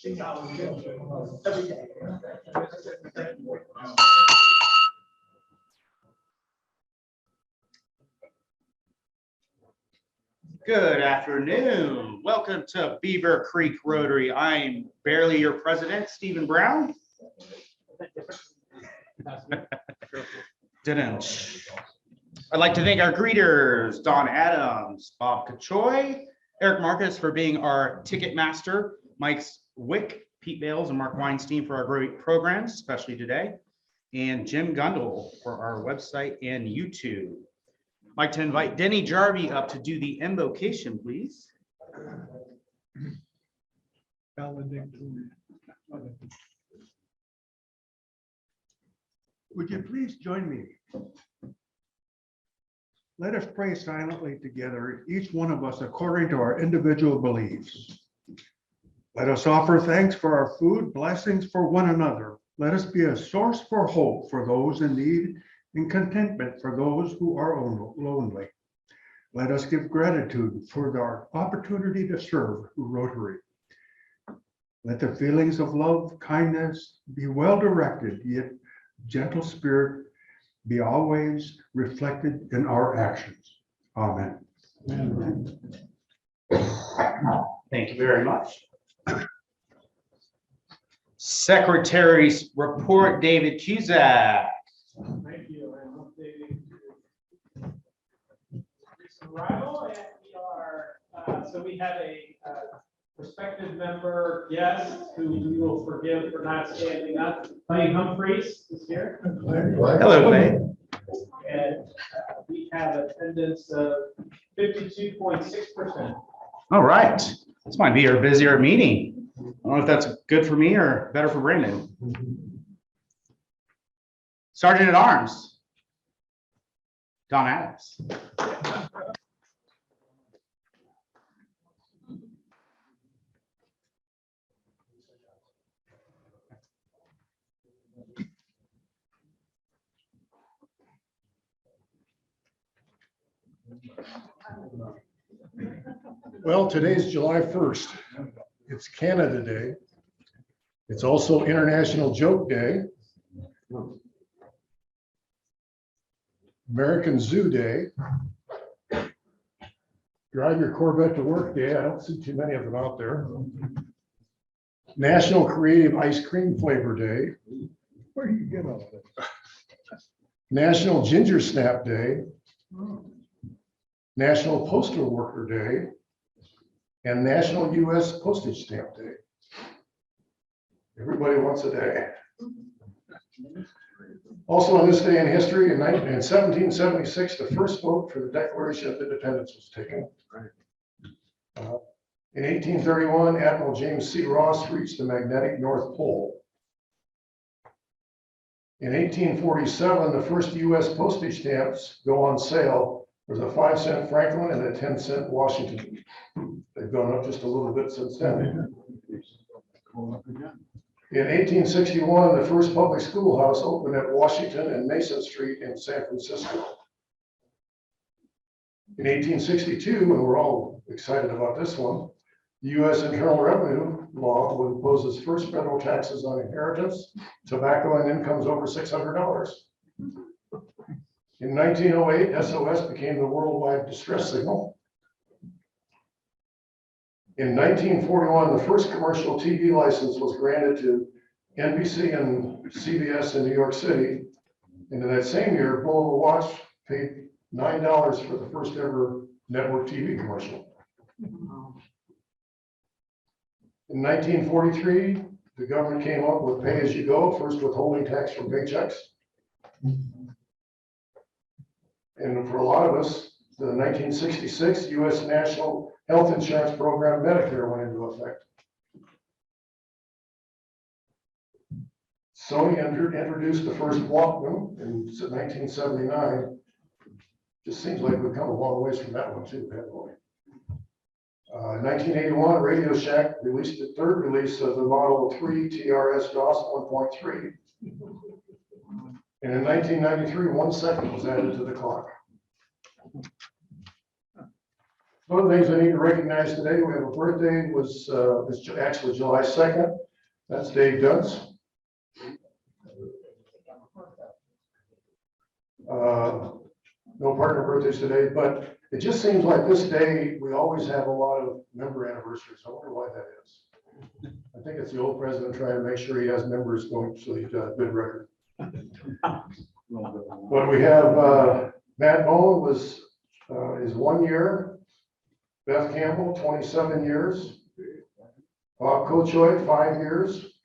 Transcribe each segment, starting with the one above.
Good afternoon. Welcome to Beavercreek Rotary. I'm barely your president, Stephen Brown. Didn't. I'd like to thank our greeters, Don Adams, Bob Kachoy, Eric Marcus for being our ticket master, Mike Wick, Pete Bales, and Mark Weinstein for our great programs, especially today, and Jim Gundel for our website and YouTube. I'd like to invite Denny Jarvie up to do the invocation, please. Would you please join me? Let us pray silently together, each one of us according to our individual beliefs. Let us offer thanks for our food, blessings for one another. Let us be a source for hope for those in need and contentment for those who are lonely. Let us give gratitude for our opportunity to serve Rotary. Let the feelings of love, kindness be well directed, yet gentle spirit be always reflected in our actions. Amen. Amen. Thank you very much. Secretary's report, David Cusack. Thank you. I'm updating recent arrival, and we are, so we have a prospective member guest who we will forgive for not standing up. Clay Humphreys is here. Hello, Clay. And we have attendance of 52.6%. All right. This might be our busier meeting. I don't know if that's good for me or better for Brandon. Sergeant at Arms, Don Adams. Well, today's July 1st. It's Canada Day. It's also International Joke Day. American Zoo Day. Drive your Corvette to Work Day. I don't see too many of them out there. National Creative Ice Cream Flavor Day. Where do you get all of this? National Ginger Snap Day. National Postal Worker Day. And National U.S. Postage Stamp Day. Everybody wants a day. Also on this day in history, in 1776, the first vote for the Declaration of Independence was taken. In 1831, Admiral James C. Ross reached the magnetic North Pole. In 1847, the first U.S. postage stamps go on sale. There's a 5-cent Franklin and a 10-cent Washington. They've gone up just a little bit since then. In 1861, the first public schoolhouse opened at Washington and Mason Street in San Francisco. In 1862, and we're all excited about this one, the U.S. Internal Revenue Law will impose its first federal taxes on inheritance, tobacco, and incomes over $600. In 1908, SOS became the worldwide distress signal. In 1941, the first commercial TV license was granted to NBC and CBS in New York City. And in that same year, Bulova Watch paid $9 for the first ever network TV commercial. In 1943, the government came up with pay-as-you-go, first withholding tax from paychecks. And for a lot of us, the 1966 U.S. National Health Insurance Program, Medicare, went into effect. Sony introduced the first Walkman in 1979. Just seems like we've come a long ways from that one too, haven't we? In 1981, Radio Shack released the third release of the Model 3 TRS DOS 1.3. And in 1993, 1 second was added to the clock. One of the things I need to recognize today, we have a birthday, it's actually July 2nd. That's Dave Duntz. No partner birthdays today, but it just seems like this day, we always have a lot of member anniversaries. I wonder why that is. I think it's the old president trying to make sure he has members going, so he's got a good record. But we have Matt Bowen is 1 year. Beth Campbell, 27 years. Bob Kochoy, 5 years.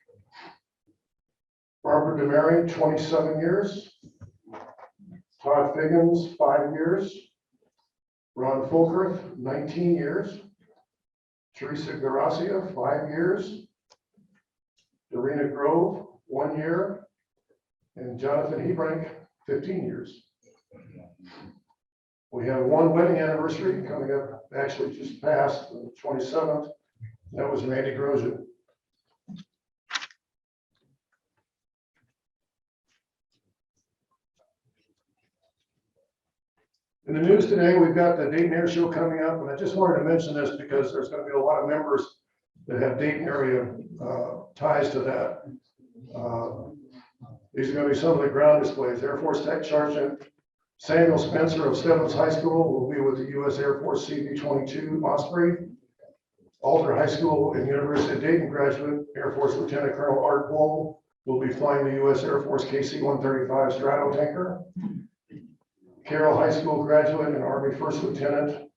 Barbara DeMary, 27 years. Todd Figgins, 5 years. Ron Folkerth, 19 years. Teresa Garacia, 5 years. Dorena Grove, 1 year. And Jonathan Hebrink, 15 years. We have one wedding anniversary coming up, actually just passed, the 27th. That was Randy Grosjean. In the news today, we've got the Dayton Air Show coming up, and I just wanted to mention this because there's going to be a lot of members that have Dayton area ties to that. These are going to be some of the ground displays. Air Force Tech Sergeant Samuel Spencer of Stebbins High School will be with the U.S. Air Force CV-22 Osprey. Alter High School and University of Dayton graduate Air Force Lieutenant Colonel Art Bull will be flying the U.S. Air Force KC-135 Stratotanker. Carroll High School graduate and Army First Lieutenant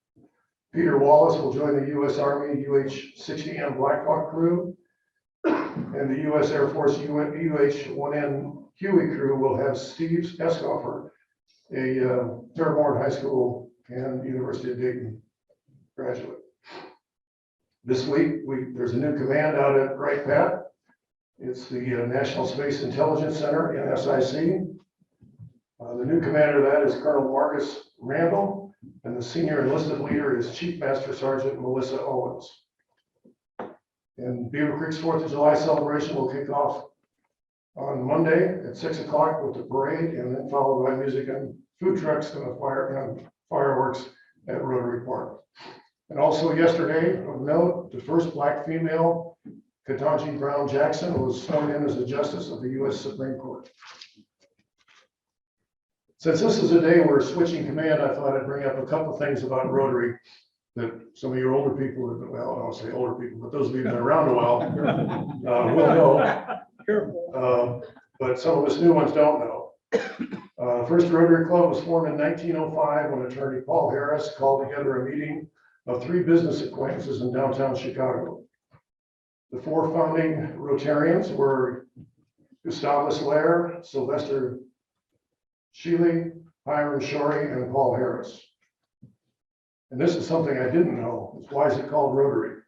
Peter Wallace will join the U.S. Army UH-60M Black Hawk crew. And the U.S. Air Force UH-1N Huey crew will have Steve Escoffer, a Fairborn High School and University of Dayton graduate. This week, there's a new command out at Wright Pat. It's the National Space Intelligence Center, NSIC. The new commander of that is Colonel Marcus Randall, and the senior enlisted leader is Chief Master Sergeant Melissa Owens. And Beavercreek's 4th of July celebration will kick off on Monday at 6 o'clock with the parade, and then followed by music and food trucks and fireworks at Rotary Park. And also yesterday, of note, the first Black female, Ketanji Brown Jackson, was sworn in as a justice of the U.S. Supreme Court. Since this is a day we're switching command, I thought I'd bring up a couple of things about Rotary that some of your older people, well, I don't say older people, but those of you who've been around a while will know. But some of us new ones don't know. First Rotary Club was formed in 1905 when attorney Paul Harris called together a meeting of 3 business acquaintances in downtown Chicago. The 4 founding Rotarians were Gustavus Lair, Sylvester Shealy, Hiram Shorey, and Paul Harris. And this is something I didn't know. Why is it called Rotary?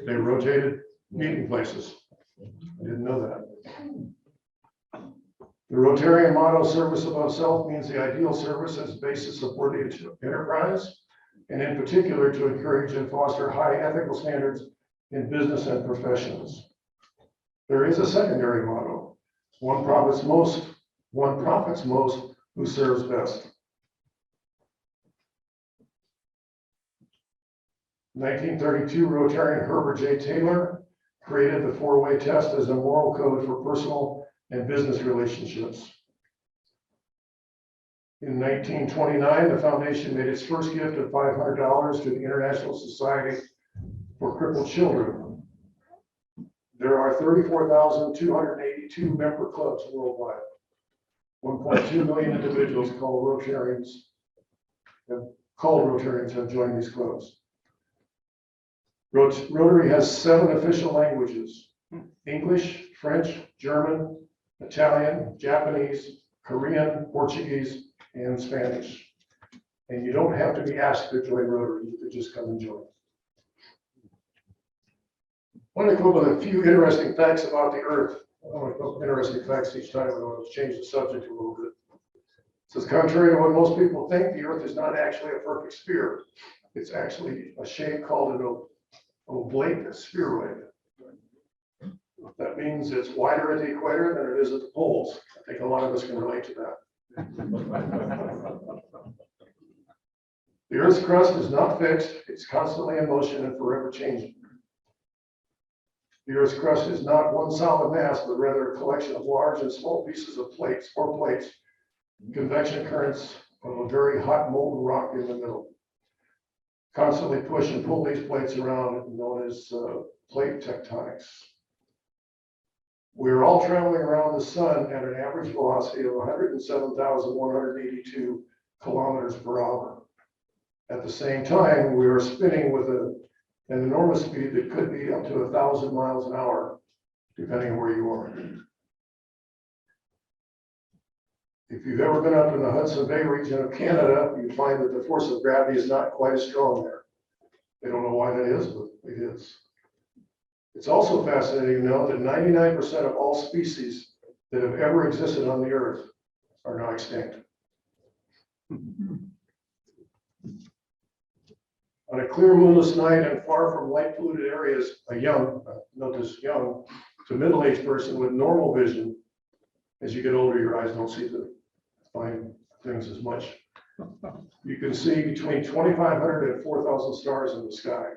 They rotated meeting places. I didn't know that. The Rotarian motto, service above self, means the ideal service as basis of worthy enterprise, and in particular to encourage and foster high ethical standards in business and professions. There is a secondary motto, one profits most who serves best. 1932, Rotarian Herbert J. Taylor created the 4-way test as a moral code for personal and business relationships. In 1929, the foundation made its first gift of $500 to the International Society for Crippled Children. There are 34,282 member clubs worldwide. 1.2 million individuals called Rotarians have joined these clubs. Rotary has 7 official languages: English, French, German, Italian, Japanese, Korean, Portuguese, and Spanish. And you don't have to be asked to join Rotary, you could just come and join. I want to come up with a few interesting facts about the Earth. I want to come up with interesting facts each time. I want to change the subject a little bit. It says, contrary to what most people think, the Earth is not actually a perfect sphere. It's actually a shape called an oblate spheroid. That means it's wider at the equator than it is at the poles. I think a lot of us can relate to that. The Earth's crust is not fixed, it's constantly in motion and forever changing. The Earth's crust is not one solid mass, but rather a collection of large and small pieces of plates, or plates, convection currents of a very hot molten rock in the middle. Constantly push and pull these plates around, known as plate tectonics. We are all traveling around the sun at an average velocity of 107,182 kilometers per hour. At the same time, we are spinning with an enormous speed that could be up to 1,000 miles an hour, depending on where you are. If you've ever been up in the Hudson Bay region of Canada, you find that the force of gravity is not quite as strong there. They don't know why that is, but it is. It's also fascinating to know that 99% of all species that have ever existed on the Earth are now extinct. On a clear moonless night and far from light polluted areas, a young, notice young, to middle-aged person with normal vision, as you get older, your eyes don't see the fine things as much. You can see between 2,500 and 4,000 stars in the sky.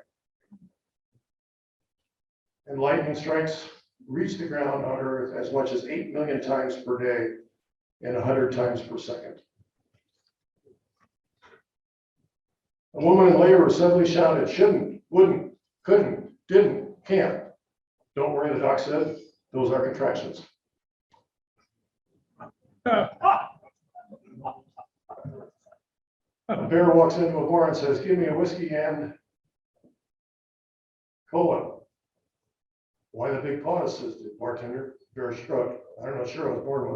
And lightning strikes reach the ground on Earth as much as 8 million times per day and 100 times per second. A woman in labor suddenly shouted, shouldn't, wouldn't, couldn't, didn't, can't. Don't worry, the doc said, those are contractions. A bear walks into a bar and says, give me a whiskey and cola. Why the big pause, says the bartender. Bear shrugged. I'm not sure, I was born with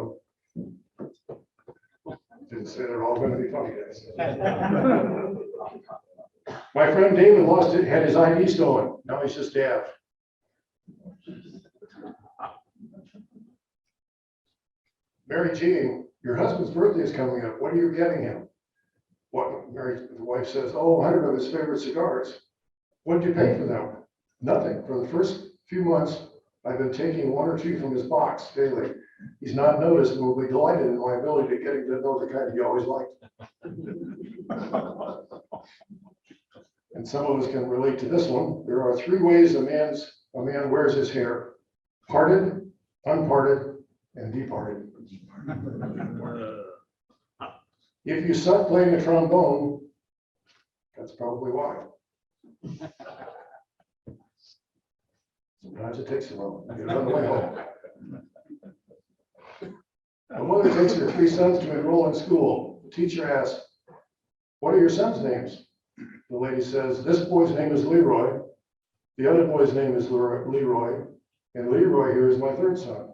them. Didn't say they're all going to be funny guys. My friend David lost it, had his ID stolen. Now he's just daft. Mary Jean, your husband's birthday is coming up. What are you getting him? What? Mary, the wife says, oh, 100 of his favorite cigars. What did you pay for them? Nothing. For the first few months, I've been taking 1 or 2 from his box daily. He's not noticed and will be delighted in my ability to get him to know the kind he always liked. And some of us can relate to this one. There are 3 ways a man wears his hair: parted, unparted, and departed. If you suck playing the trombone, that's probably why. Sometimes it takes a while. Get it on the way home. A mother takes her 3 sons to enroll in school. The teacher asks, what are your sons' names? The lady says, this boy's name is Leroy. The other boy's name is Leroy. And Leroy here is my 3rd son.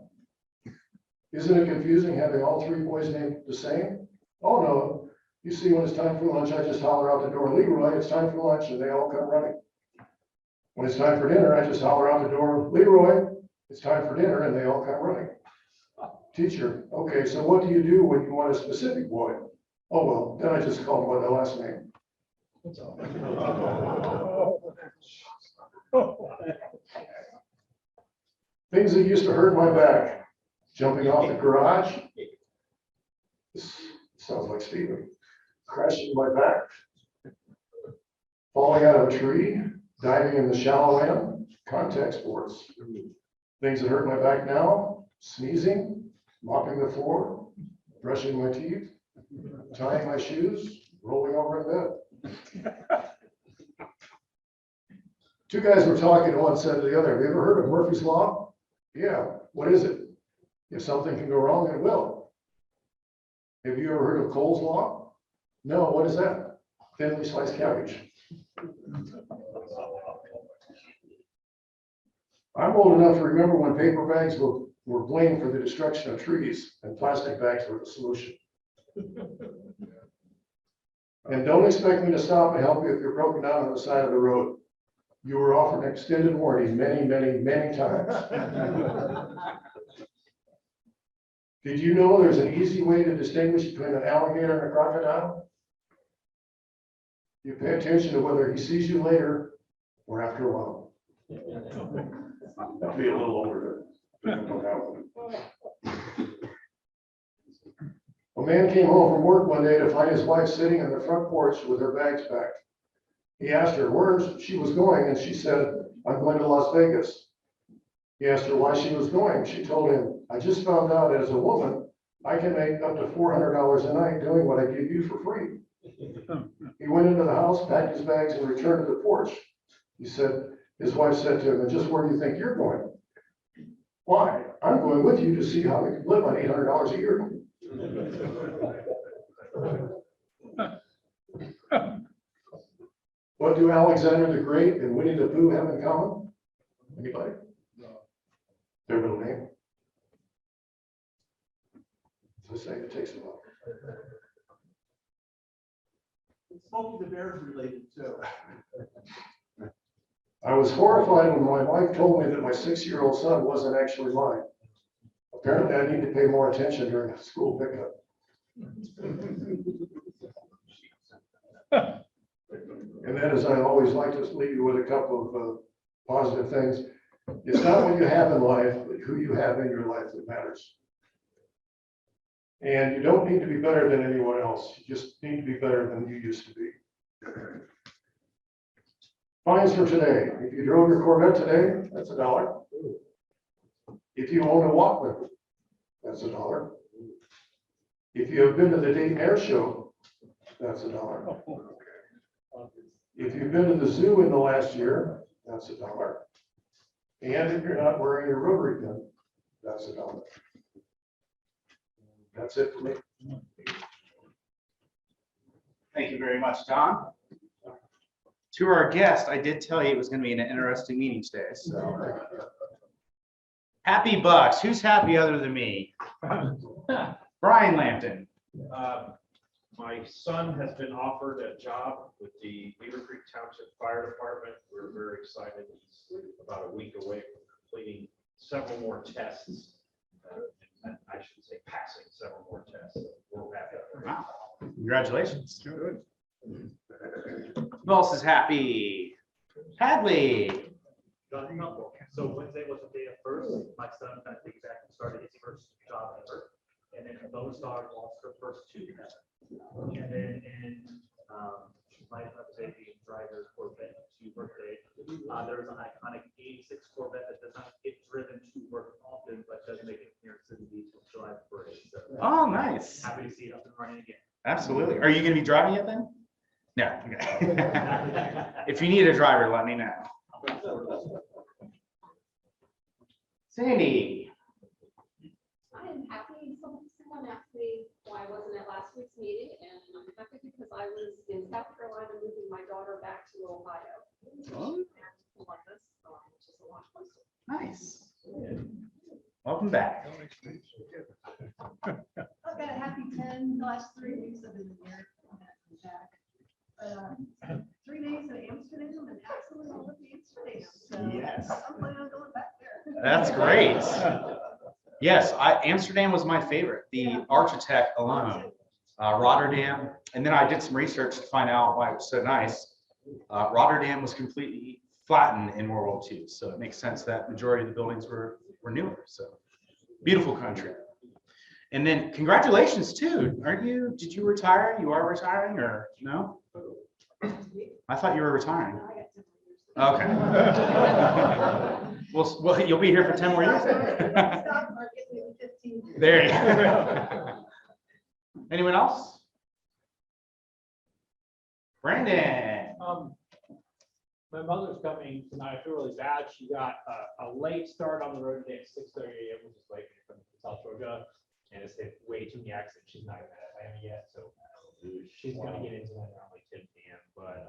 Isn't it confusing having all 3 boys named the same? Oh no. You see, when it's time for lunch, I just holler out the door, Leroy, it's time for lunch, and they all come running. When it's time for dinner, I just holler out the door, Leroy, it's time for dinner, and they all come running. Teacher, okay, so what do you do when you want a specific boy? Oh, well, then I just call him by the last name. Things that used to hurt my back. Jumping off the garage. This sounds like Steven. Crashing my back. Falling out of a tree. Diving in the shallow end. Contact sports. Things that hurt my back now. Sneezing. Mopping the floor. Brushing my teeth. Tying my shoes. Rolling over in bed. 2 guys were talking and one said to the other, have you ever heard of Murphy's Law? Yeah, what is it? If something can go wrong, it will. Have you ever heard of Cole's Law? No, what is that? Thinly sliced cabbage. I'm old enough to remember when paper bags were blamed for the destruction of trees and plastic bags were the solution. And don't expect me to stop and help you if you're broken down on the side of the road. You were offered an extended warranty many, many, many times. Did you know there's an easy way to distinguish between an alligator and a crocodile? You pay attention to whether he sees you later or after a while. That'll be a little older to know that one. A man came home from work one day to find his wife sitting on the front porch with her bags packed. He asked her where she was going, and she said, I'm going to Las Vegas. He asked her why she was going. She told him, I just found out as a woman, I can make up to $400 a night doing what I give you for free. He went into the house, packed his bags, and returned to the porch. His wife said to him, and just where do you think you're going? Why? I'm going with you to see how we can live on $800 a year. What do Alexander the Great and Winnie the Pooh have in common? Anybody? Their middle name. As I say, it takes a while. Smokey the Bear's related too. I was horrified when my wife told me that my 6-year-old son wasn't actually mine. Apparently, I need to pay more attention during the school pickup. And then, as I always like to leave you with a couple of positive things. It's not what you have in life, but who you have in your life that matters. And you don't need to be better than anyone else. You just need to be better than you used to be. Fines for today. If you drove your Corvette today, that's $1. If you own a Walkman, that's $1. If you have been to the Dayton Air Show, that's $1. If you've been to the zoo in the last year, that's $1. And if you're not wearing your Rotary pin, that's $1. That's it for me. Thank you very much, Don. To our guest, I did tell you it was going to be an interesting meeting today, so. Happy Bucks. Who's happy other than me? Brian Lampton. My son has been offered a job with the Beavercreek Township Fire Department. We're very excited. He's about a week away from completing several more tests. And I should say passing several more tests. So we're happy. Wow. Congratulations. Good. Who else is happy? Hadley. So Wednesday was the day of first. My son kind of piggybacked and started his first job ever. And then Lowe's dog lost her first 2. And then my baby driver Corvette to birthday. There's an iconic 86 Corvette that does not get driven to work often, but does make it here in City Beach on July 1st. So Oh, nice. happy to see it up and running again. Absolutely. Are you going to be driving it then? No. Okay. If you need a driver, let me know. Sandy. I am happy. Someone asked me why I wasn't at last week's meeting, and I'm happy because I was in South Carolina moving my daughter back to Ohio. Oh. Columbus, which is a lot closer. Nice. Welcome back. I've got a happy 10, the last 3 weeks I've been here. Back. 3 days in Amsterdam and absolutely love Amsterdam. So Yes. I'm planning on going back there. That's great. Yes, Amsterdam was my favorite. The architect alone, Rotterdam, and then I did some research to find out why it was so nice. Rotterdam was completely flattened in World War II, so it makes sense that majority of the buildings were newer. So beautiful country. And then congratulations too. Did you retire? You are retiring or no? I thought you were retiring. Okay. Well, you'll be here for 10 more years. Stock market, maybe 15 years. There you go. Anyone else? Brandon. My mother's coming tonight. I feel really bad. She got a late start on the road today at 6:30 a.m., which is late from South Georgia, and it's hit way too many accidents. She's not even at Atlanta yet, so she's gonna get into that around like 10 p.m. But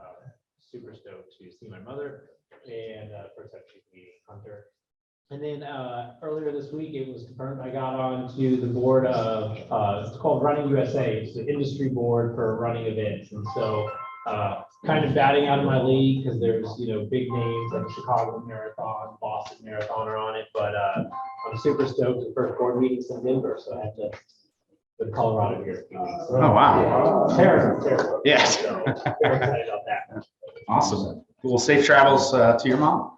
super stoked to see my mother, and first time she's meeting Hunter. And then earlier this week, it was confirmed I got on to the board of it's called Running USA. It's the industry board for running events, and so. Kind of batting out of my league because there's, big names like the Chicago Marathon, Boston Marathon are on it, but I'm super stoked. The first board meeting's in Denver, so I have to go to Colorado here in a few weeks. Oh, wow. Terrible. Yes. So, very excited about that. Awesome. Well, safe travels to your mom.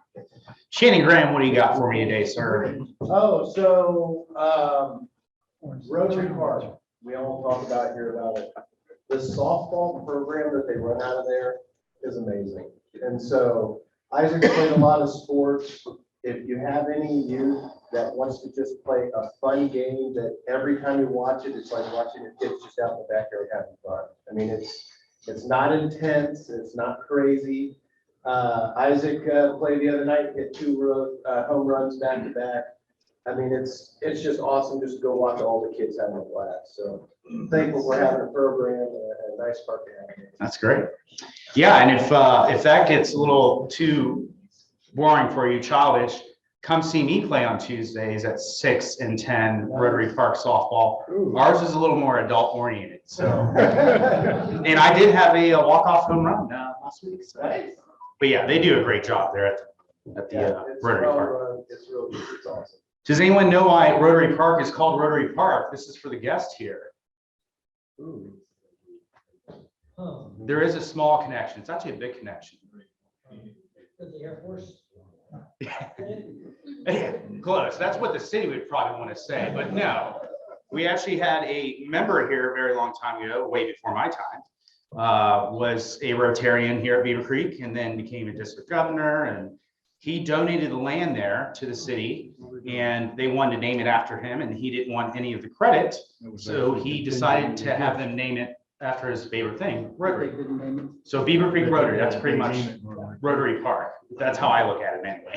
Shannon Graham, what do you got for me today, sir? Oh, so Rotary Park. we all talk about here about it. The softball program that they run out of there is amazing. And so Isaac's played a lot of sports. If you have any youth that wants to just play a fun game that every time you watch it, it's like watching your kids just out in the backyard having fun. I mean, it's not intense, it's not crazy. Isaac played the other night, hit 2 home runs back to back. I mean, it's just awesome just to go watch all the kids having a blast. So thankful we're having a program and a nice park to have here. That's great. Yeah, and if that gets a little too boring for you, childish, come see me play on Tuesdays at 6 and 10 Rotary Park softball. Ours is a little more adult oriented. So, and I did have a walk-off home run last week. So. Nice. But yeah, they do a great job there at the It's Rotary well Park. run. It's really good. It's awesome. Does anyone know why Rotary Park is called Rotary Park? This is for the guest here. There is a small connection. It's actually a big connection. The Air Force. Close. That's what the city would probably want to say, but no. We actually had a member here a very long time ago, way before my time, was a Rotarian here at Beavercreek and then became a district governor, and he donated the land there to the city and they wanted to name it after him and he didn't want any of the credit. So he decided to have them name it after his favorite thing, Rotary. So Beavercreek Rotary, that's pretty much Rotary Park. That's how I look at it anyway.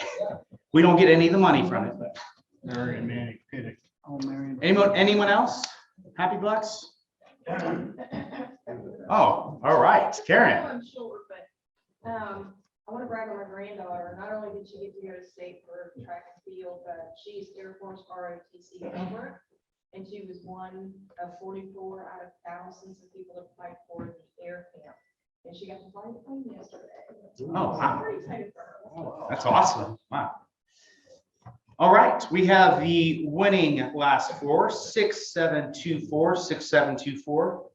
We don't get any of the money from it. But. Anyone else? Happy Blacks? Oh, all right, Karen. I'm sure, but I want to brag on my granddaughter. Not only did she get to go to state for track and field, but she's Air Force ROTC cover. And she was one of 44 out of thousands of people that applied for the air camp. And she got to fly the plane yesterday. Oh, wow. I'm pretty excited for her. That's awesome. Wow. All right, we have the winning last four, 6724, 6724.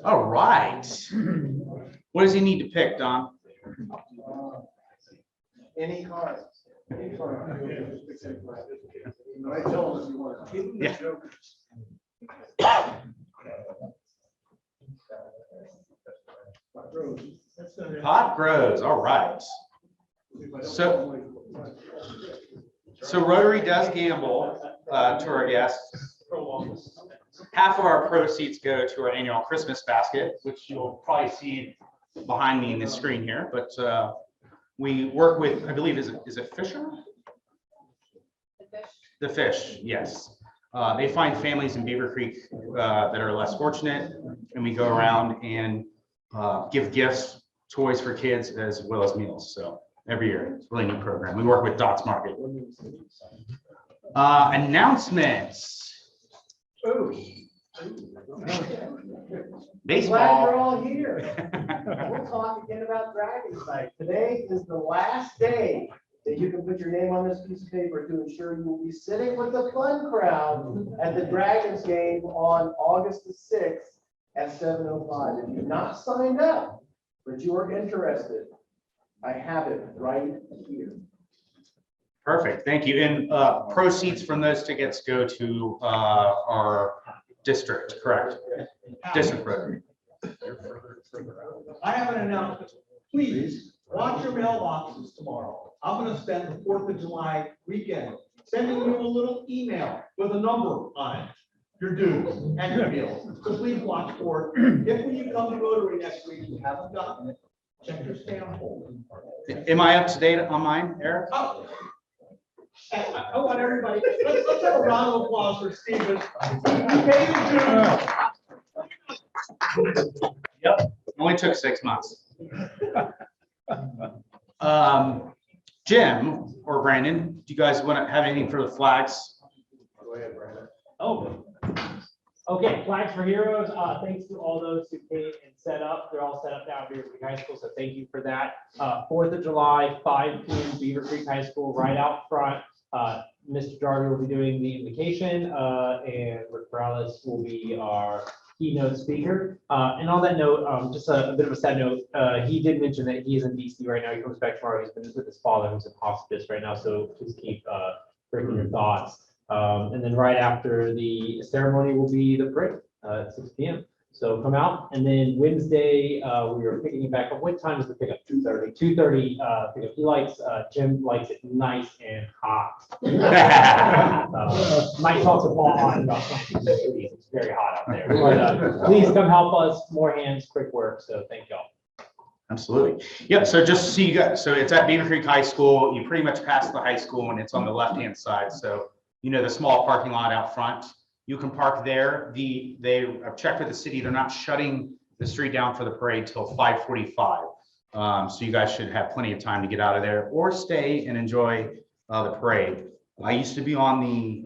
All right. What does he need to pick, Don? Any car. Yeah. Pot grows, all right. So Rotary does gamble to our guests. Half of our proceeds go to our annual Christmas basket, which you'll probably see behind me in this screen here, but we work with, I believe, is it Fisher? The Fish, yes. They find families in Beavercreek that are less fortunate, and we go around and give gifts, toys for kids, as well as meals. So every year, it's a really neat program. We work with Dots Market. Announcements. Baseball. Glad you're all here. We'll talk again about Dragons Night. Today is the last day that you can put your name on this piece of paper to ensure you will be sitting with the fun crowd at the Dragons game on August the 6th at 7:05. If you're not signed up, but you are interested, I have it right here. Perfect, thank you. And proceeds from those tickets go to our district, correct? District Rotary. I have an announcement. Please watch your mailboxes tomorrow. I'm going to spend the 4th of July weekend sending you a little email with a number on it, your dues and your bills. So please watch for it. If when you come to Rotary next week, you haven't gotten it, check your spam folder. Am I up to date on mine, Eric? Oh. I want everybody, let's have a round of applause for Stephen. Yep, only took 6 months. Jim or Brandon, do you guys want to have anything for the flags? Go ahead, Brandon. Oh, okay, Flags for Heroes, thanks to all those who came and set up. They're all set up now at Beavercreek High School, so thank you for that. 4th of July, 5 p.m. Beavercreek High School, right out front. Mr. Jarger will be doing the invocation, and Rick Morales will be our keynote speaker. And on that note, just a bit of a sad note, he did mention that he is in DC right now. He comes back tomorrow. He's been with his father who's in hospice right now, so please keep bring your thoughts. And then right after the ceremony will be the parade at 6 p.m. So come out, and then Wednesday, we are picking it back up. What time is the pickup? 2:30. 2:30, pickup. He likes, Jim likes it nice and hot. Might talk to Paul on about something. It's very hot out there. But, please come help us. More hands, quick work. So thank y'all. Absolutely. Yep. So just so you guys, so it's at Beavercreek High School. You pretty much pass the high school and it's on the left-hand side. So, you know, the small parking lot out front, you can park there. I've checked with the city. They're not shutting the street down for the parade till 5:45. So you guys should have plenty of time to get out of there or stay and enjoy the parade. I used to be on the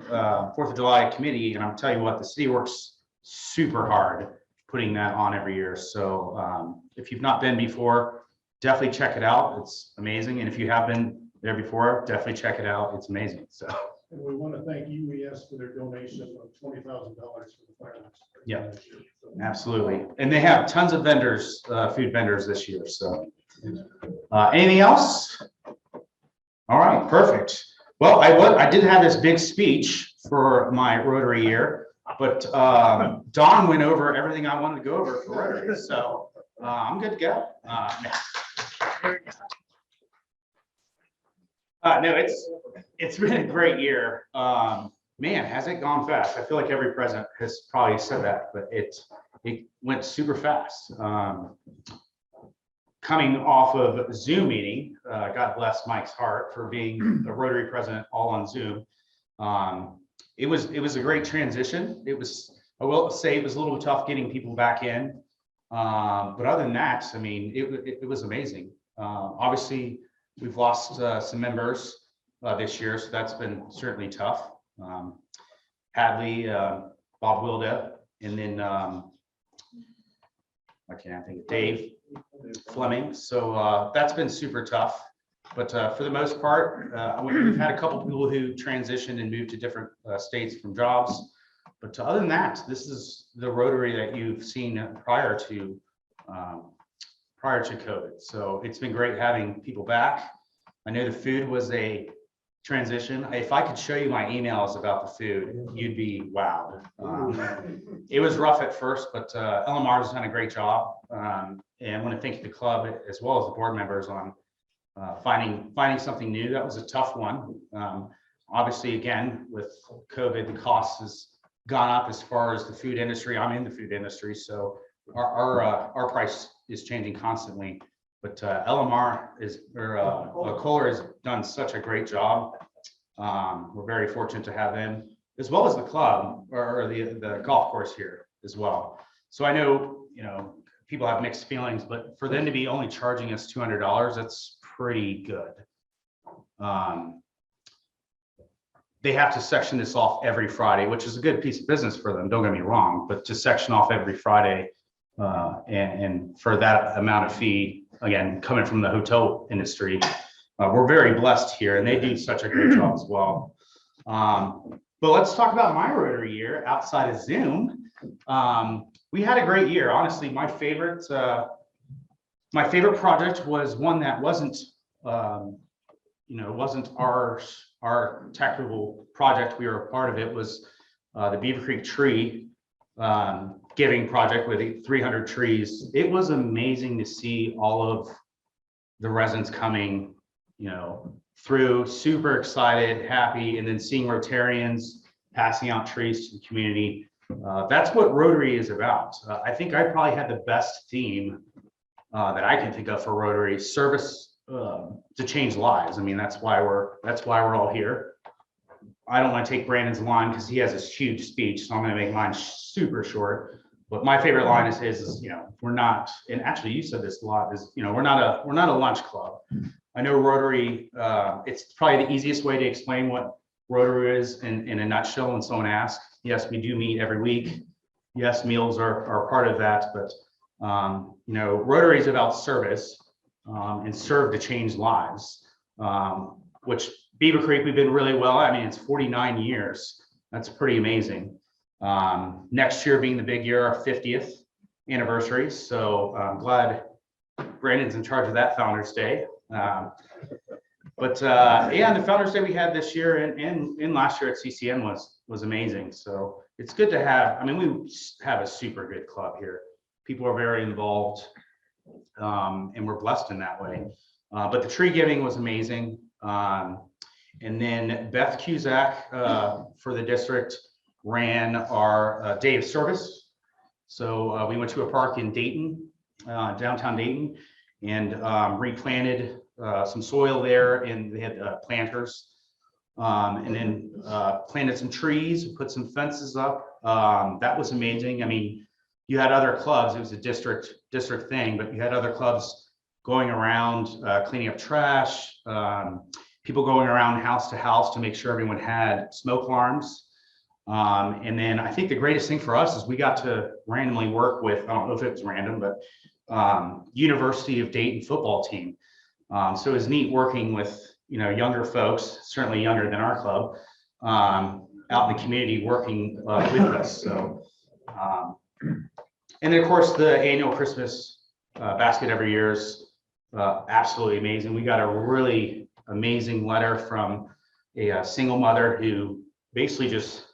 4th of July committee, and I'm telling you what, the city works super hard putting that on every year. So if you've not been before, definitely check it out. It's amazing. And if you have been there before, definitely check it out. It's amazing. So. And we want to thank UES for their donation of $20,000 for the fireworks. Yeah. Absolutely. And they have tons of vendors, food vendors this year. So anything else? All right, perfect. Well, I did have this big speech for my Rotary year, but Don went over everything I wanted to go over for Rotary. So I'm good to go. No, it's been a great year. Man, has it gone fast? I feel like every president has probably said that, but it went super fast. Coming off of Zoom meeting, God bless Mike's heart for being a Rotary president all on Zoom. It was a great transition. I will say it was a little tough getting people back in. But other than that, I mean, it was amazing. Obviously, we've lost some members this year, so that's been certainly tough. Hadley, Bob Wilda, and then I can't think of Dave Fleming. So that's been super tough. But for the most part, we've had a couple people who transitioned and moved to different states from jobs. But other than that, this is the Rotary that you've seen prior to COVID. So it's been great having people back. I know the food was a transition. If I could show you my emails about the food, you'd be wowed. It was rough at first, but LMR has done a great job. And I want to thank the club as well as the board members on finding something new. That was a tough one. Obviously, again, with COVID, the cost has gone up as far as the food industry. I'm in the food industry, so our price is changing constantly. But LMR Kohler has done such a great job. We're very fortunate to have them, as well as the club or the golf course here as well. So I know, you know, people have mixed feelings, but for them to be only charging us $200, that's pretty good. They have to section this off every Friday, which is a good piece of business for them. Don't get me wrong, but to section off every Friday and for that amount of fee, again, coming from the hotel industry, we're very blessed here, and they do such a great job as well. But let's talk about my Rotary year outside of Zoom. We had a great year. Honestly, my favorite project was one that wasn't, wasn't our technical project. We were a part of it. Was the Beavercreek tree giving project with 300 trees. It was amazing to see all of the residents coming, through, super excited, happy, and then seeing Rotarians passing out trees to the community. That's what Rotary is about. I think I probably had the best theme that I can think of for Rotary: service to change lives. I mean, that's why we're all here. I don't want to take Brandon's line because he has this huge speech, so I'm going to make mine super short. But my favorite line is his, we're not, and actually you said this a lot, is, we're not a lunch club. I know Rotary, it's probably the easiest way to explain what Rotary is in a nutshell when someone asks. Yes, we do meet every week. Yes, meals are part of that, but Rotary is about service and serve to change lives, which Beavercreek, we've been really well. I mean, it's 49 years. That's pretty amazing. Next year being the big year, our 50th anniversary. So I'm glad Brandon's in charge of that Founders Day. But yeah, the Founders Day we had this year and last year at CCN was amazing. So it's good to have, I mean, we have a super good club here. People are very involved, and we're blessed in that way. But the tree giving was amazing. And then Beth Cusack for the district ran our day of service. So we went to a park in Dayton, downtown Dayton, and replanted some soil there, and they had planters, and then planted some trees, put some fences up. That was amazing. I mean, you had other clubs, it was a district thing, but you had other clubs going around cleaning up trash, people going around house to house to make sure everyone had smoke alarms. And then I think the greatest thing for us is we got to randomly work with, I don't know if it was random, but University of Dayton football team. So it was neat working with, younger folks, certainly younger than our club, out in the community working with us. So, and then of course the annual Christmas basket every year is absolutely amazing. We got a really amazing letter from a single mother who basically just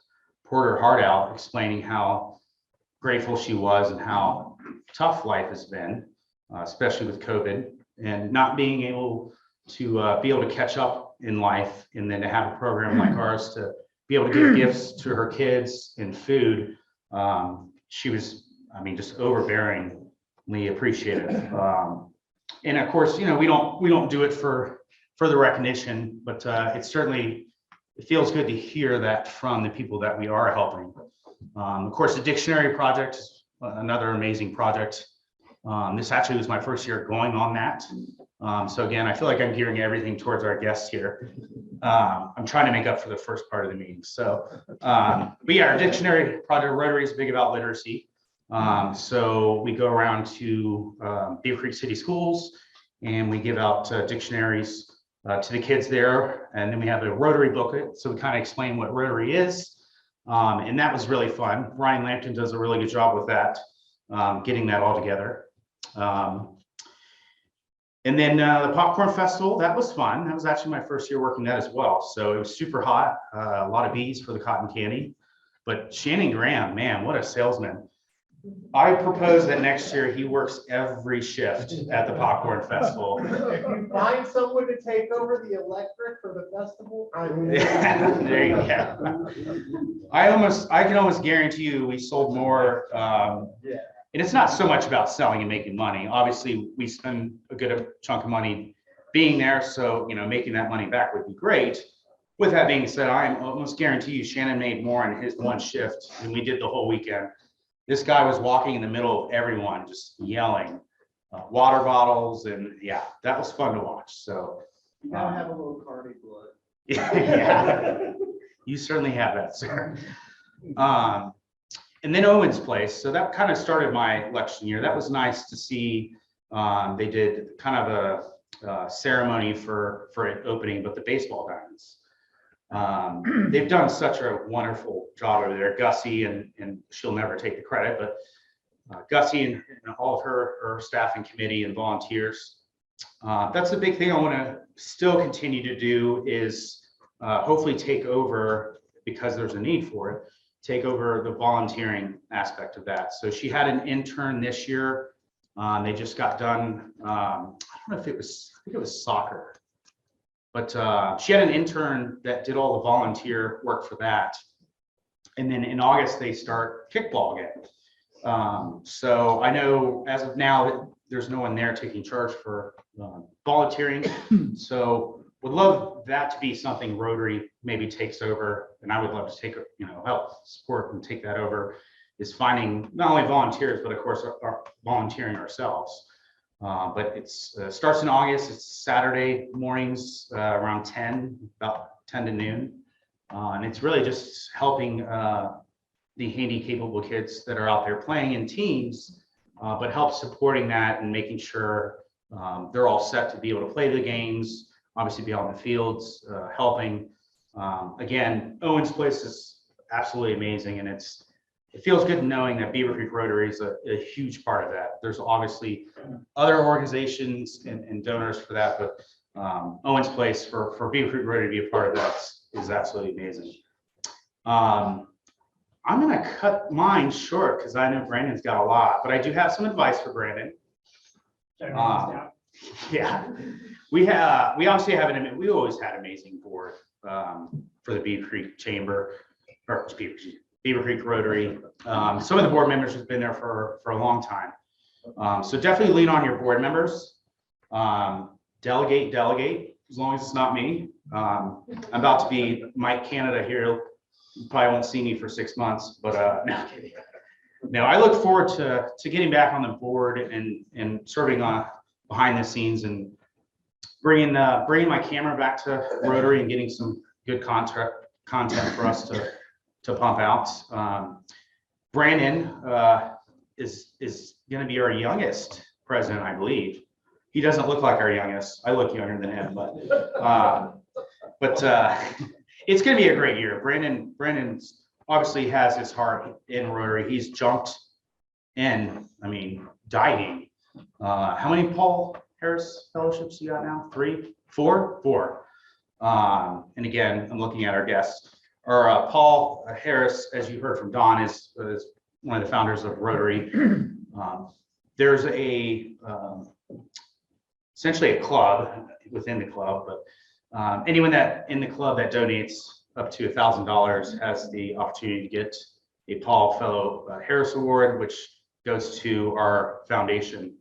poured her heart out, explaining how grateful she was and how tough life has been, especially with COVID, and not being able to catch up in life, and then to have a program like ours to be able to give gifts to her kids and food. She was, I mean, just overbearingly appreciative. And of course, we don't do it for the recognition, but it feels good to hear that from the people that we are helping. Of course, the dictionary project is another amazing project. This actually was my first year going on that. So again, I feel like I'm gearing everything towards our guests here. I'm trying to make up for the first part of the meeting. So, but yeah, our dictionary project Rotary is big about literacy. So we go around to Beavercreek City Schools and we give out dictionaries to the kids there. And then we have a Rotary booklet. So we kind of explain what Rotary is. And that was really fun. Ryan Lampton does a really good job with that, getting that all together. And then the Popcorn Festival, that was fun. That was actually my first year working that as well. So it was super hot, a lot of bees for the cotton candy. But Shannon Graham, man, what a salesman. I propose that next year he works every shift at the Popcorn Festival. If you find someone to take over the electric for the festival, Yeah, there you go. I can almost guarantee you we sold more. And it's not so much about selling and making money. Obviously, we spend a good chunk of money being there. So, making that money back would be great. With that being said, I almost guarantee you Shannon made more in his one shift than we did the whole weekend. This guy was walking in the middle of everyone, just yelling, water bottles. And yeah, that was fun to watch. So you gotta have a little Cardi blood. Yeah, you certainly have that, sir. And then Owen's Place. So that kind of started my election year. That was nice to see. They did kind of a ceremony for it opening, but the baseball diamonds. They've done such a wonderful job over there. Gussie, and she'll never take the credit, but Gussie and all of her staff and committee and volunteers. That's the big thing I want to still continue to do is hopefully take over, because there's a need for it, take over the volunteering aspect of that. So she had an intern this year. They just got done. I don't know if it was, I think it was soccer, but she had an intern that did all the volunteer work for that. And then in August, they start kickball again. So I know as of now, there's no one there taking charge for volunteering. So would love that to be something Rotary maybe takes over, and I would love to take, help support and take that over, is finding not only volunteers, but of course our volunteering ourselves. But it starts in August. It's Saturday mornings around 10, about 10 to noon. And it's really just helping the handy capable kids that are out there playing in teams, but help supporting that and making sure they're all set to be able to play the games, obviously be on the fields, helping. Again, Owen's Place is absolutely amazing, and it feels good knowing that Beavercreek Rotary is a huge part of that. There's obviously other organizations and donors for that, but Owens Place for Beavercreek Rotary to be a part of that is absolutely amazing. I'm gonna cut mine short because I know Brandon's got a lot, but I do have some advice for Brandon. Yeah, we obviously have we always had amazing board for the Beavercreek Chamber or Beavercreek Rotary. Some of the board members have been there for a long time. So definitely lean on your board members. Delegate, as long as it's not me. I'm about to be Mike Canada here. You probably won't see me for 6 months, but no, kidding. No, I look forward to getting back on the board and serving on behind the scenes and bringing my camera back to Rotary and getting some good content for us to pump out. Brandon is going to be our youngest president, I believe. He doesn't look like our youngest. I look younger than him, but it's going to be a great year. Brandon obviously has his heart in Rotary. He's jumped in, diving. How many Paul Harris fellowships you got now? 3, 4, 4. And again, I'm looking at our guests. Paul Harris, as you heard from Don, is one of the founders of Rotary. There's essentially a club within the club, but anyone that in the club that donates up to $1,000 has the opportunity to get a Paul Fellow Harris Award, which goes to our foundation,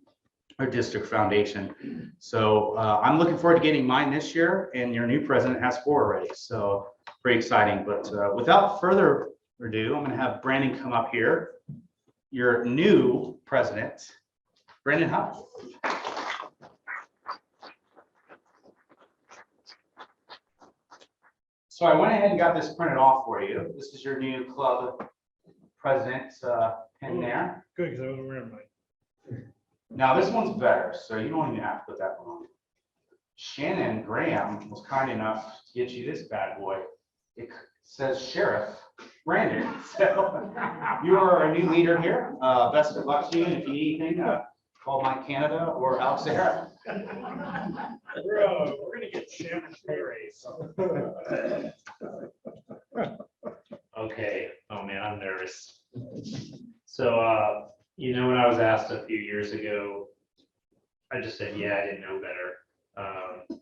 our district foundation. So I'm looking forward to getting mine this year, and your new president has 4 already. So pretty exciting. But without further ado, I'm going to have Brandon come up here, your new president, Brandon Huff. So I went ahead and got this printed off for you. This is your new club president pin there. Good, because I wasn't wearing mine. Now this one's better, so you don't even have to put that one on. Shannon Graham was kind enough to get you this bad boy. It says Sheriff Brandon. So you are our new leader here. Best of luck to you. And if you need anything, call Mike Canada or Alex Sarah. We're gonna get Shannon's pay raise. Okay, oh man, I'm nervous. So, when I was asked a few years ago, I just said, yeah, I didn't know better.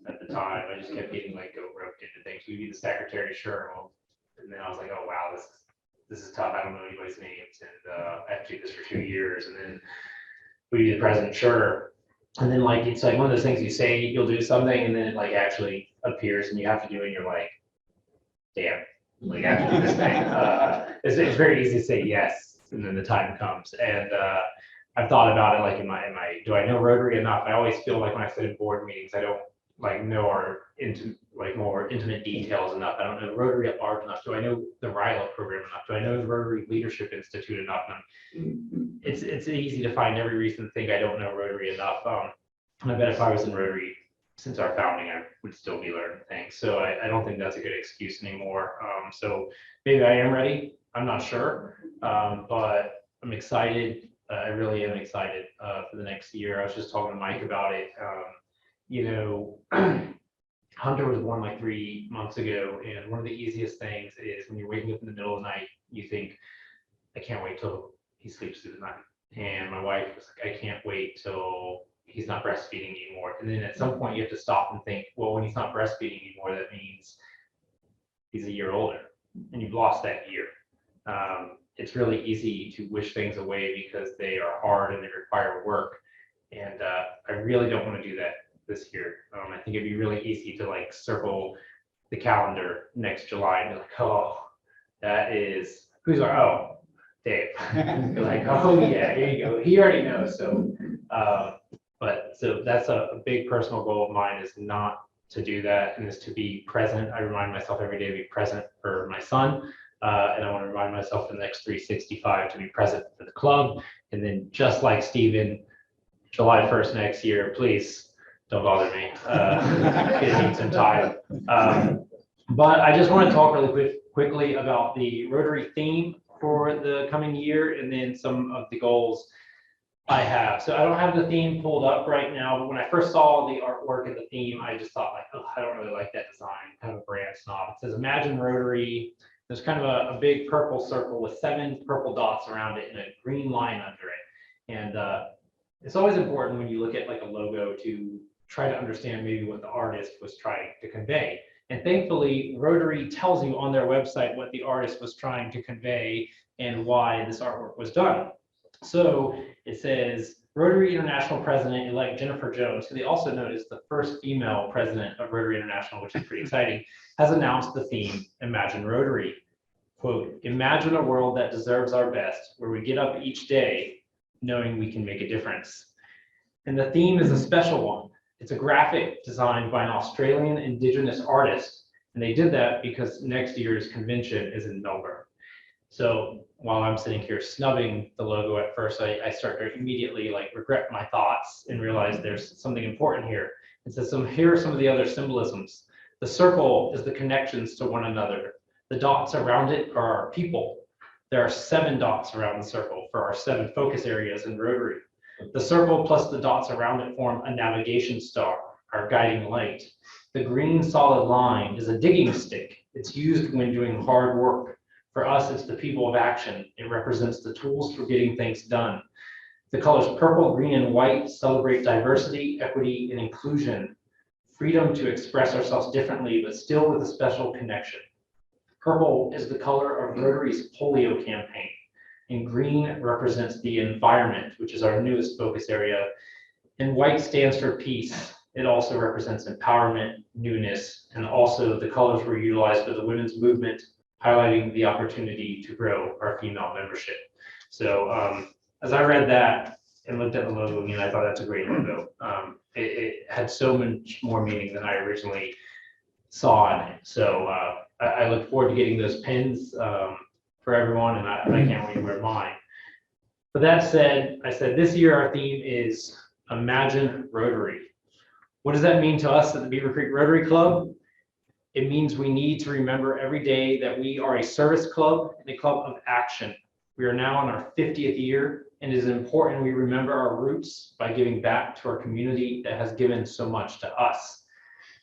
At the time, I just kept getting roped into things. We'd be the secretary, sure. Well, and then I was like, oh wow, this is tough. I don't know anybody's names, and I have to do this for 2 years. And then we be the president, sure. And then it's like one of those things you say you'll do something, and then it actually appears, and you have to do it. And you're like, damn, I have to do this thing. It's very easy to say yes, and then the time comes. And I've thought about it do I know Rotary enough? I always feel like when I sit in board meetings, I don't know our more intimate details enough. I don't know Rotary at large enough. Do I know the RILA program enough? Do I know the Rotary Leadership Institute enough? And it's easy to find every reason to think I don't know Rotary enough. And I bet if I was in Rotary since our founding, I would still be learning things. So I don't think that's a good excuse anymore. So maybe I am ready. I'm not sure, but I'm excited. I really am excited for the next year. I was just talking to Mike about it. Hunter was born 3 months ago, and one of the easiest things is when you're waking up in the middle of the night, you think, I can't wait till he sleeps through the night. And my wife was like, I can't wait till he's not breastfeeding anymore. And then at some point you have to stop and think, well, when he's not breastfeeding anymore, that means he's a year older, and you've lost that year. It's really easy to wish things away because they are hard and they require work. And I really don't want to do that this year. I think it'd be really easy to circle the calendar next July and be like, oh, that is, Dave. You're like, oh yeah, here you go. He already knows. So, so that's a big personal goal of mine, is not to do that, and is to be present. I remind myself every day to be present for my son. And I want to remind myself the next 365 to be present for the club. And then just like Steven, July 1st next year, please don't bother me. Gonna need some time. But I just want to talk really quickly about the Rotary theme for the coming year, and then some of the goals I have. So I don't have the theme pulled up right now, but when I first saw the artwork and the theme, I just thought like, oh, I don't really like that design, kind of a brand snob. It says Imagine Rotary. There's kind of a big purple circle with 7 purple dots around it and a green line under it. And it's always important when you look at like a logo to try to understand maybe what the artist was trying to convey. And thankfully, Rotary tells you on their website what the artist was trying to convey and why this artwork was done. So it says Rotary International President-elect Jennifer Jones, who they also note is the first female president of Rotary International, which is pretty exciting, has announced the theme, Imagine Rotary. Quote, imagine a world that deserves our best, where we get up each day knowing we can make a difference. And the theme is a special one. It's a graphic designed by an Australian Indigenous artist. And they did that because next year's convention is in Melbourne. So while I'm sitting here snubbing the logo at first, I start to immediately like regret my thoughts and realize there's something important here. It says, so here are some of the other symbolisms. The circle is the connections to one another. The dots around it are our people. There are 7 dots around the circle for our 7 focus areas in Rotary. The circle plus the dots around it form a navigation star, our guiding light. The green solid line is a digging stick. It's used when doing hard work. For us, it's the people of action. It represents the tools for getting things done. The colors purple, green, and white celebrate diversity, equity, and inclusion. Freedom to express ourselves differently, but still with a special connection. Purple is the color of Rotary's polio campaign, and green represents the environment, which is our newest focus area, and white stands for peace. It also represents empowerment, newness, and also the colors were utilized for the women's movement, highlighting the opportunity to grow our female membership. So as I read that and looked at the logo again, I thought that's a great logo. It had so much more meaning than I originally saw it. So I look forward to getting those pins for everyone, and I can't wait to wear mine. But that said, I said this year our theme is Imagine Rotary. What does that mean to us at the Beavercreek Rotary Club? It means we need to remember every day that we are a service club and a club of action. We are now in our 50th year, and it is important we remember our roots by giving back to our community that has given so much to us.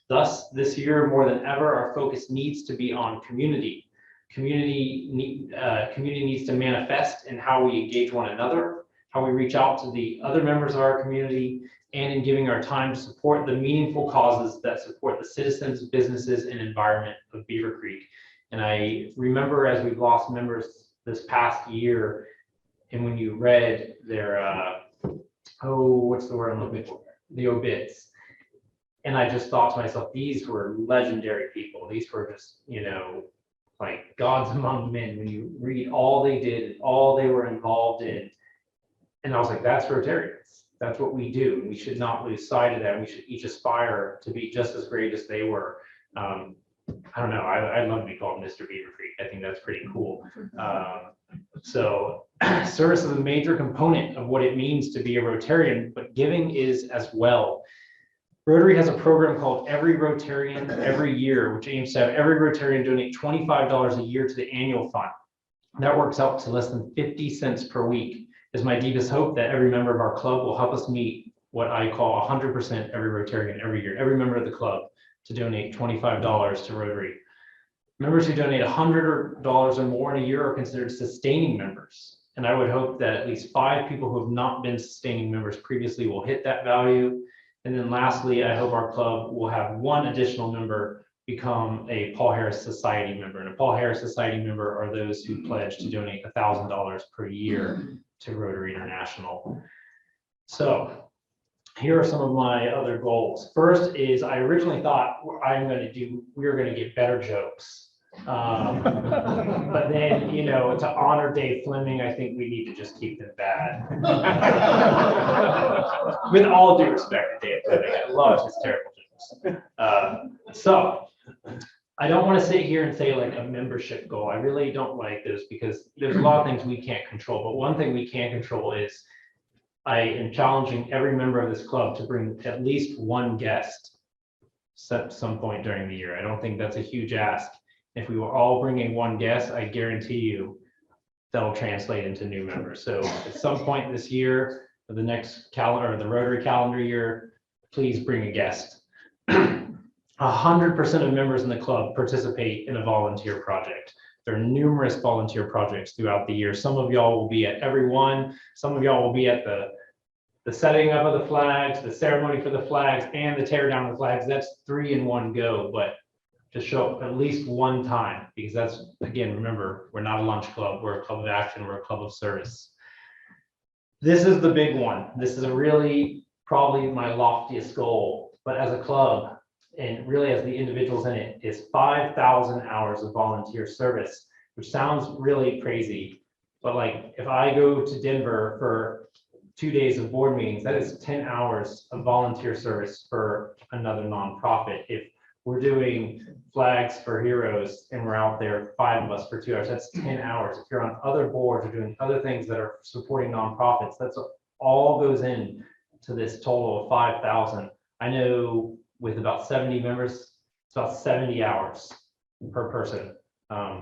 Thus, this year more than ever, our focus needs to be on community. Community needs to manifest in how we engage one another, how we reach out to the other members of our community, and in giving our time to support the meaningful causes that support the citizens, businesses, and environment of Beavercreek. And I remember as we've lost members this past year, and when you read their, what's the word I'm looking for? The obits. And I just thought to myself, these were legendary people. These were just, like gods among men. When you read all they did, all they were involved in. And I was like, that's Rotarians. That's what we do. We should not lose sight of that. We should each aspire to be just as great as they were. I don't know. I'd love to be called Mr. Beavercreek. I think that's pretty cool. So service is a major component of what it means to be a Rotarian, but giving is as well. Rotary has a program called Every Rotarian Every Year, which aims to have every Rotarian donate $25 a year to the annual fund. That works out to less than 50 cents per week. It's my deepest hope that every member of our club will help us meet what I call 100% every Rotarian every year, every member of the club to donate $25 to Rotary. Members who donate $100 or more in a year are considered sustaining members. And I would hope that at least 5 people who have not been sustaining members previously will hit that value. And then lastly, I hope our club will have 1 additional member become a Paul Harris Society member. And a Paul Harris Society member are those who pledge to donate $1,000 per year to Rotary International. So here are some of my other goals. First is I originally thought we were going to get better jokes. But then, to honor Dave Fleming, I think we need to just keep them bad. With all due respect to Dave Fleming, I love his terrible jokes. So I don't want to sit here and say like a membership goal. I really don't like those because there's a lot of things we can't control. But one thing we can control is I am challenging every member of this club to bring at least 1 guest at some point during the year. I don't think that's a huge ask. If we were all bringing 1 guest, I guarantee you that'll translate into new members. So at some point this year, of the next calendar, the Rotary calendar year, please bring a guest. 100% of members in the club participate in a volunteer project. There are numerous volunteer projects throughout the year. Some of y'all will be at every one. Some of y'all will be at the setting up of the flags, the ceremony for the flags, and the tear down of the flags. That's 3 in 1 go, but just show up at least one time, because that's, again, remember, we're not a lunch club, we're a club of action, we're a club of service. This is the big one. This is a really probably my loftiest goal, but as a club, and really as the individuals in it, is 5,000 hours of volunteer service, which sounds really crazy. But like, if I go to Denver for 2 days of board meetings, that is 10 hours of volunteer service for another nonprofit. If we're doing flags for heroes and we're out there, 5 of us for 2 hours, that's 10 hours. If you're on other boards or doing other things that are supporting nonprofits, that's all goes in to this total of 5,000. I know with about 70 members, it's about 70 hours per person.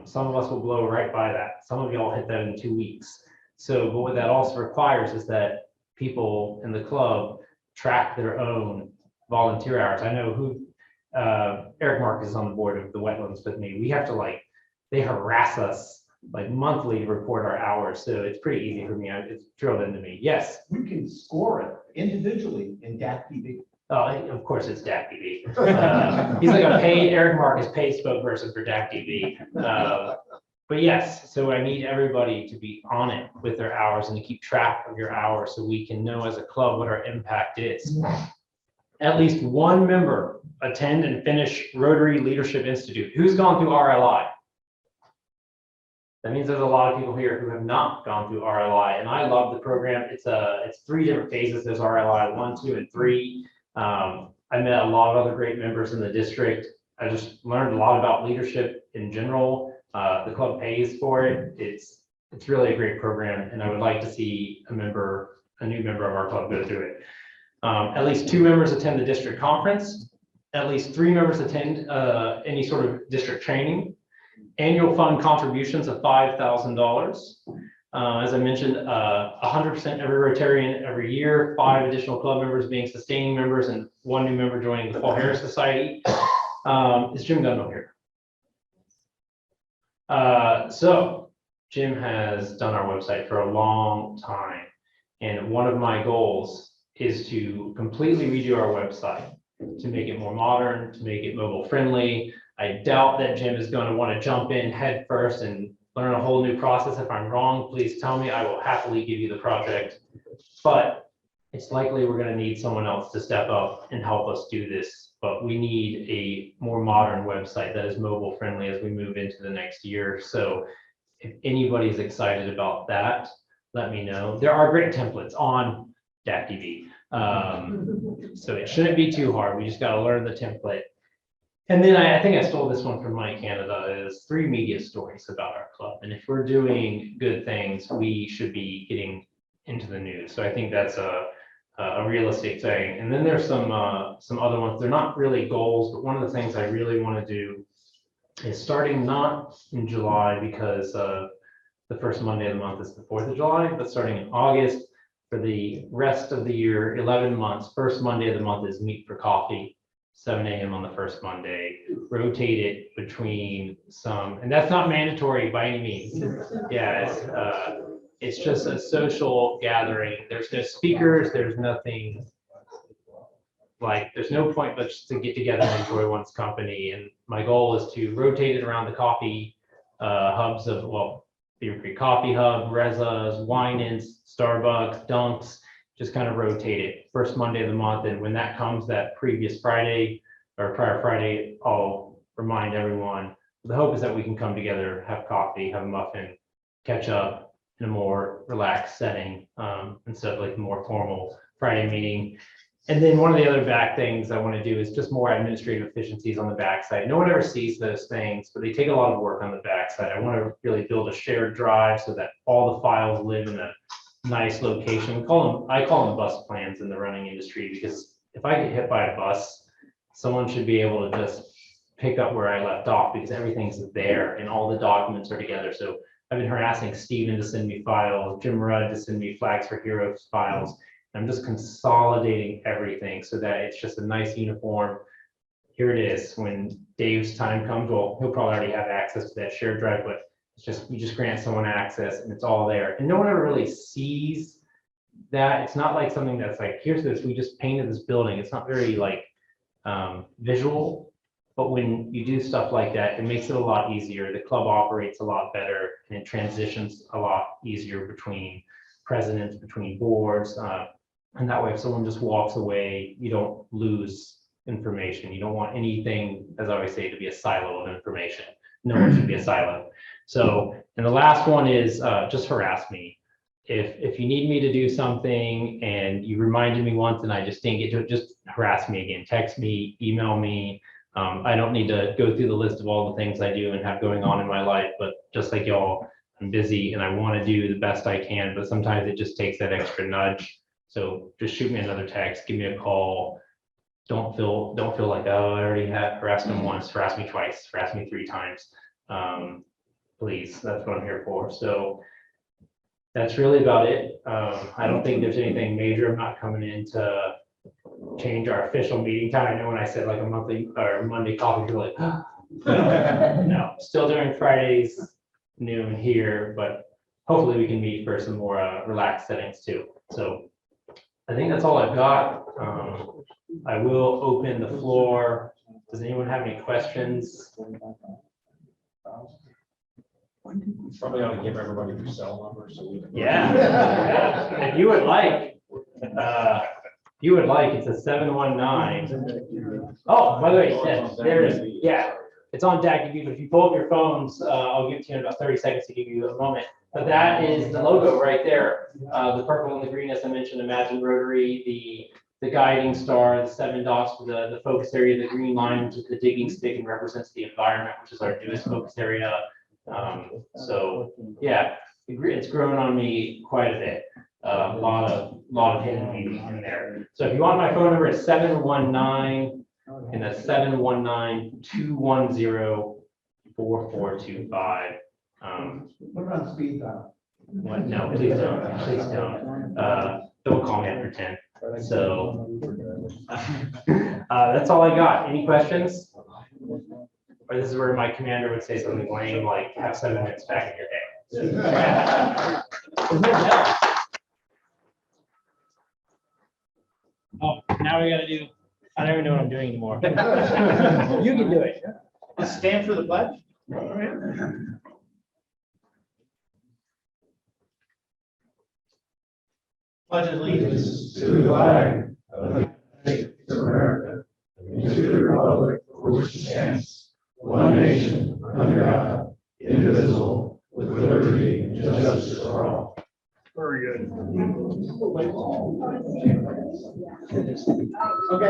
Some of us will blow right by that. Some of y'all hit that in 2 weeks. So, but what that also requires is that people in the club track their own volunteer hours. I know who, Eric Marcus is on the board of the wetlands with me. We have to they harass us monthly to report our hours. So it's pretty easy for me. It's drilled into me. Yes. We can score it individually in DAC TV. Of course, it's DAC TV. He's like a paid, Eric Marcus paid spokesperson for DAC TV. But yes, so I need everybody to be on it with their hours and to keep track of your hours so we can know as a club what our impact is. At least one member attend and finish Rotary Leadership Institute. Who's gone through RLI? That means there's a lot of people here who have not gone through RLI, and I love the program. It's 3 different phases. There's RLI 1, 2, and 3. I met a lot of other great members in the district. I just learned a lot about leadership in general. The club pays for it. It's really a great program, and I would like to see a new member of our club go through it. At least 2 members attend the district conference. At least 3 members attend any sort of district training. Annual fund contributions of $5,000. As I mentioned, 100% every Rotarian every year, 5 additional club members being sustaining members, and 1 new member joining the Paul Harris Society. Is Jim Gundel here? So Jim has done our website for a long time, and one of my goals is to completely redo our website, to make it more modern, to make it mobile friendly. I doubt that Jim is going to want to jump in head first and learn a whole new process. If I'm wrong, please tell me. I will happily give you the project, but it's likely we're going to need someone else to step up and help us do this. But we need a more modern website that is mobile friendly as we move into the next year. So if anybody's excited about that, let me know. There are great templates on DAC TV. So it shouldn't be too hard. We just got to learn the template. And then I think I stole this one from Mike Canada, is 3 media stories about our club. And if we're doing good things, we should be getting into the news. So I think that's a realistic thing. And then there's some other ones. They're not really goals, but one of the things I really want to do is starting not in July, because the first Monday of the month is the 4th of July, but starting in August for the rest of the year, 11 months, first Monday of the month is Meet for Coffee. 7 a.m. on the first Monday, rotate it between and that's not mandatory by any means. Yeah, it's just a social gathering. There's no speakers, there's nothing, there's no point but just to get together and enjoy one's company. And my goal is to rotate it around the coffee hubs of, Beavercreek Coffee Hub, Reza's, Wine-Ins, Starbucks, Dunks. Just kind of rotate it first Monday of the month. And when that comes, that previous Friday or prior Friday, I'll remind everyone. The hope is that we can come together, have coffee, have a muffin, catch up in a more relaxed setting instead of a more formal Friday meeting. And then one of the other back things I want to do is just more administrative efficiencies on the backside. No one ever sees those things, but they take a lot of work on the backside. I want to really build a shared drive so that all the files live in a nice location. I call them bus plans in the running industry, because if I get hit by a bus, someone should be able to just pick up where I left off, because everything's there and all the documents are together. So I've been harassing Steven to send me files, Jim Rudd to send me Flags for Heroes files, I'm just consolidating everything so that it's just a nice uniform. Here it is. When Dave's time comes, well, he'll probably already have access to that shared drive, but it's just, you just grant someone access and it's all there. And no one ever really sees that. It's not like something that's like, here's this, we just painted this building. It's not very like visual, but when you do stuff like that, it makes it a lot easier. The club operates a lot better and it transitions a lot easier between presidents, between boards. And that way, if someone just walks away, you don't lose information. You don't want anything, as I always say, to be a silo of information. No one should be a silo. So, and the last one is just harass me. If you need me to do something and you reminded me once and I just didn't get to it, just harass me again. Text me, email me. I don't need to go through the list of all the things I do and have going on in my life, but just like y'all, I'm busy and I want to do the best I can, but sometimes it just takes that extra nudge. So just shoot me another text, give me a call. Don't feel like, oh, I already had harassed them once, harass me twice, harass me 3 times. Please, that's what I'm here for. So that's really about it. I don't think there's anything major. I'm not coming in to change our official meeting time. I know when I said like a monthly or Monday coffee, you're like, no, still doing Fridays noon here, but hopefully we can meet for some more relaxed settings too. So I think that's all I've got. I will open the floor. Does anyone have any questions? Probably ought to give everybody your cell number so we can. Yeah. If you would like, it's a 719. Oh, by the way, yeah, there it is. Yeah, it's on deck. If you pull up your phones, I'll give it to you in about 30 seconds to give you a moment. But that is the logo right there. The purple and the green, as I mentioned, Imagine Rotary, the guiding star, the 7 dots for the focus area, the green line, which is the digging stick and represents the environment, which is our newest focus area. So yeah, it's grown on me quite a bit. A lot of hidden meaning in there. So if you want my phone number, it's 719, and that's 719-210-4425. Put it on speed dial. What? No, please don't. Please don't. Don't call me after 10. So that's all I got. Any questions? Or this is where my commander would say something lame like, have 7 minutes back in your day. Oh, now we gotta do, I don't even know what I'm doing anymore. You can do it. Stand for the pledge. Pledge allegiance To the flag of the United States of America, and to the republic for which it stands, one nation, under God, indivisible, with liberty and justice for all. Very good. Okay.